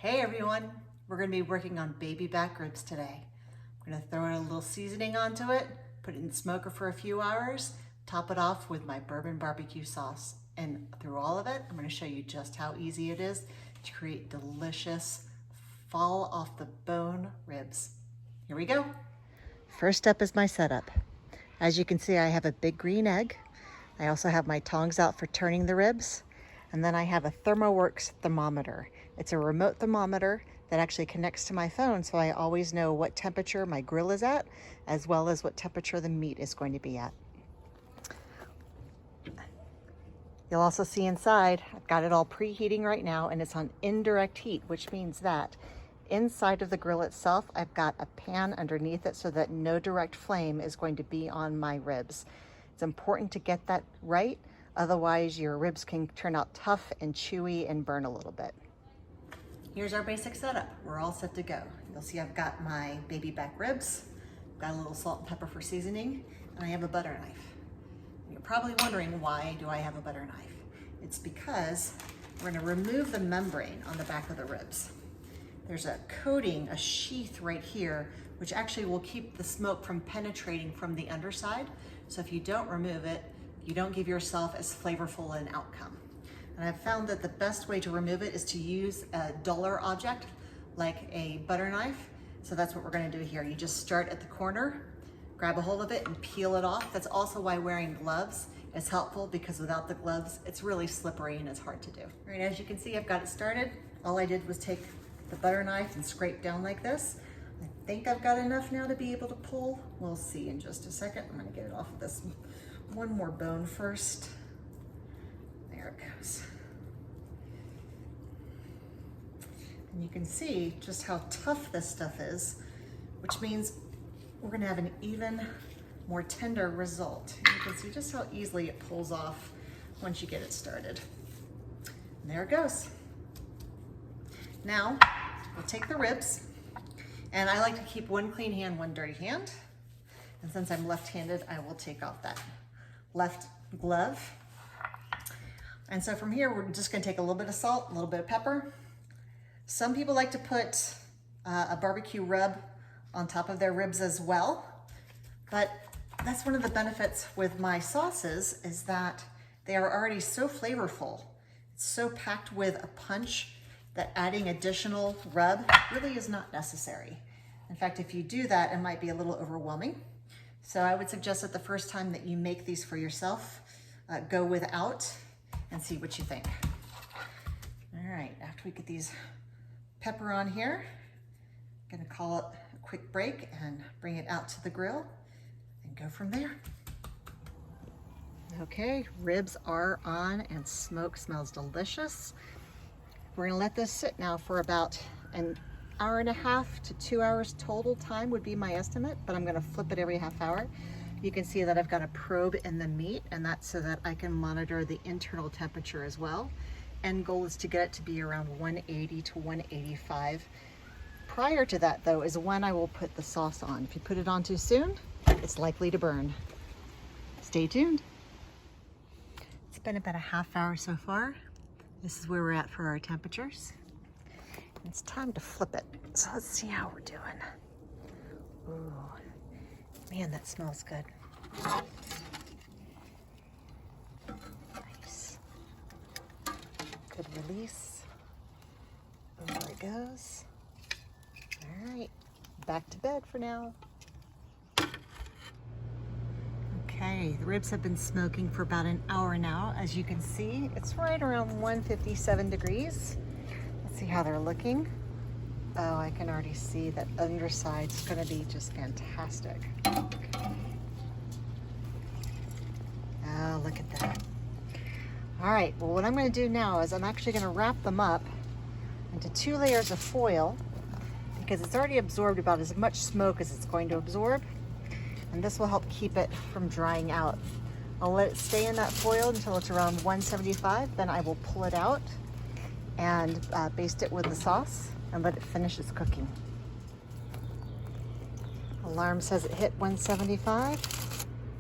Hey everyone, we're going to be working on baby back ribs today. I'm going to throw in a little seasoning onto it, put it in the smoker for a few hours, top it off with my bourbon barbecue sauce. And through all of it, I'm going to show you just how easy it is to create delicious, fall off the bone ribs. Here we go. First up is my setup. As you can see, I have a big green egg. I also have my tongs out for turning the ribs. And then I have a ThermoWorks thermometer. It's a remote thermometer that actually connects to my phone, so I always know what temperature my grill is at, as well as what temperature the meat is going to be at. You'll also see inside, I've got it all preheating right now, and it's on indirect heat, which means that inside of the grill itself, I've got a pan underneath it so that no direct flame is going to be on my ribs. It's important to get that right. Otherwise, your ribs can turn out tough and chewy and burn a little bit. Here's our basic setup. We're all set to go. You'll see I've got my baby back ribs, got a little salt and pepper for seasoning, and I have a butter knife. You're probably wondering, why do I have a butter knife? It's because we're gonna remove the membrane on the back of the ribs. There's a coating, a sheath right here, which actually will keep the smoke from penetrating from the underside. So if you don't remove it, you don't give yourself as flavorful an outcome. And I've found that the best way to remove it is to use a duller object like a butter knife. So that's what we're gonna do here. You just start at the corner, grab a hold of it and peel it off. That's also why wearing gloves is helpful, because without the gloves, it's really slippery and it's hard to do. All right, as you can see, I've got it started. All I did was take the butter knife and scrape down like this. I think I've got enough now to be able to pull. We'll see in just a second. I'm gonna get it off of this one more bone first. There it goes. And you can see just how tough this stuff is, which means we're gonna have an even more tender result. And you can see just how easily it pulls off once you get it started. And there it goes. Now, we'll take the ribs, and I like to keep one clean hand, one dirty hand. And since I'm left-handed, I will take off that left glove. And so from here, we're just gonna take a little bit of salt, a little bit of pepper. Some people like to put a barbecue rub on top of their ribs as well, but that's one of the benefits with my sauces, is that they are already so flavorful. It's so packed with a punch that adding additional rub really is not necessary. In fact, if you do that, it might be a little overwhelming. So I would suggest that the first time that you make these for yourself, go without and see what you think. All right, after we get these pepper on here, I'm gonna call it a quick break and bring it out to the grill and go from there. Okay, ribs are on and smoke smells delicious. We're gonna let this sit now for about an hour and a half to 2 hours total time would be my estimate, but I'm gonna flip it every half hour. You can see that I've got a probe in the meat, and that's so that I can monitor the internal temperature as well. End goal is to get it to be around 180 to 185. Prior to that though is when I will put the sauce on. If you put it on too soon, it's likely to burn. Stay tuned. It's been about a half hour so far. This is where we're at for our temperatures. It's time to flip it. So let's see how we're doing. Ooh, man, that smells good. Nice. Good release. And there it goes. All right, back to bed for now. Okay, the ribs have been smoking for about an hour now. As you can see, it's right around 157 degrees. See how they're looking. Oh, I can already see that underside's gonna be just fantastic. Oh, look at that. All right, well, what I'm gonna do now is I'm actually gonna wrap them up into 2 layers of foil, because it's already absorbed about as much smoke as it's going to absorb, and this will help keep it from drying out. I'll let it stay in that foil until it's around 175, then I will pull it out and baste it with the sauce and let it finish its cooking. Alarm says it hit 175.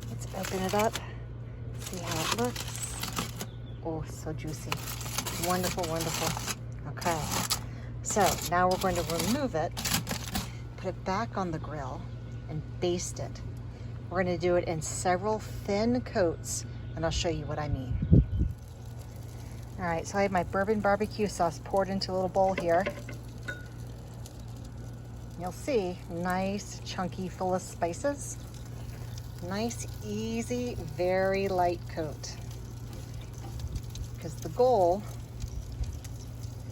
Let's open it up, see how it looks. Oh, so juicy. Wonderful, wonderful. Okay, So now we're going to remove it, put it back on the grill, and baste it. We're going to do it in several thin coats, and I'll show you what I mean. All right, so I have my bourbon barbecue sauce poured into a little bowl here. You'll see, nice, chunky, full of spices. Nice, easy, very light coat. Because the goal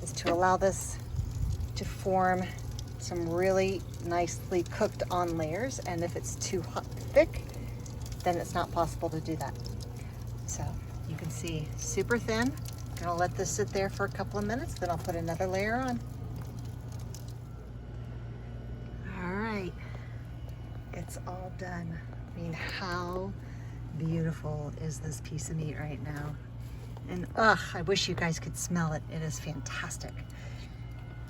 is to allow this to form some really nicely cooked on layers, and if it's too thick, then it's not possible to do that. So you can see, super thin. Gonna let this sit there for a couple of minutes, then I'll put another layer on. All right, it's all done. I mean, how beautiful is this piece of meat right now? And I wish you guys could smell it. It is fantastic.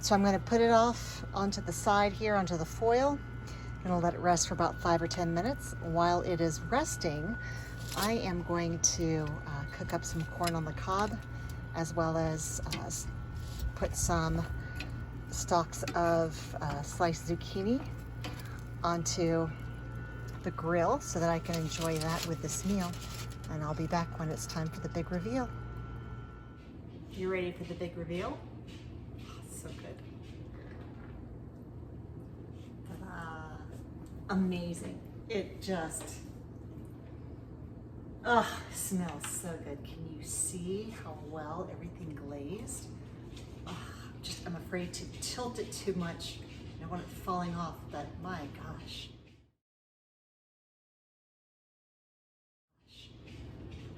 So I'm gonna put it off onto the side here, onto the foil, and I'll let it rest for about 5 or 10 minutes. While it is resting, I am going to cook up some corn on the cob, as well as put some stalks of sliced zucchini onto the grill so that I can enjoy that with this meal. And I'll be back when it's time for the big reveal. You ready for the big reveal? Oh, so good. Ta-da. Amazing. It just, smells so good. Can you see how well everything glazed? I'm afraid to tilt it too much. I don't want it falling off, but my gosh.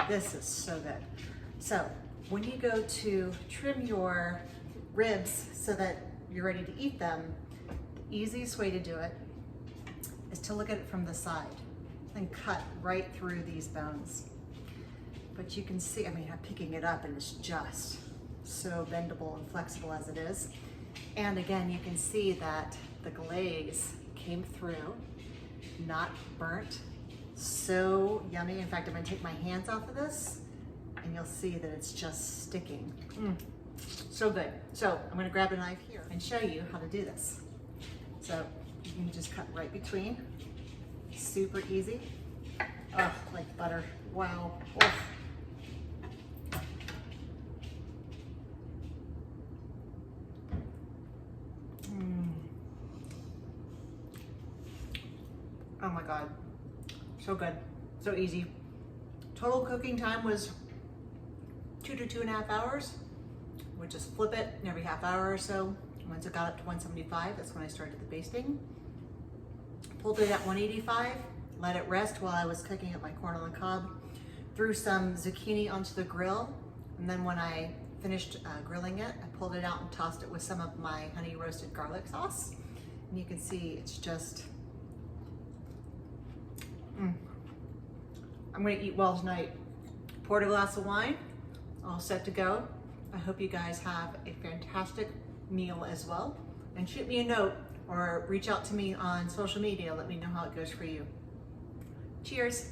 This is so good. So when you go to trim your ribs so that you're ready to eat them, the easiest way to do it is to look at it from the side and cut right through these bones. But you can see, I mean, I'm picking it up and it's just so bendable and flexible as it is. And again, you can see that the glaze came through, not burnt. So yummy. In fact, I'm gonna take my hands off of this and you'll see that it's just sticking. So good. So I'm gonna grab a knife here and show you how to do this. So you can just cut right between. Super easy. Oh, like butter. Wow. Oh. Oh my God. So good, so easy. Total cooking time was 2 to 2.5 hours. We'll just flip it every half hour or so. Once it got up to 175, that's when I started the basting. Pulled it at 185, let it rest while I was cooking up my corn on the cob. Threw some zucchini onto the grill, and then when I finished grilling it, I pulled it out and tossed it with some of my honey roasted garlic sauce. And you can see it's just, I'm gonna eat well tonight. Poured a glass of wine, all set to go. I hope you guys have a fantastic meal as well. And shoot me a note or reach out to me on social media. Let me know how it goes for you. Cheers.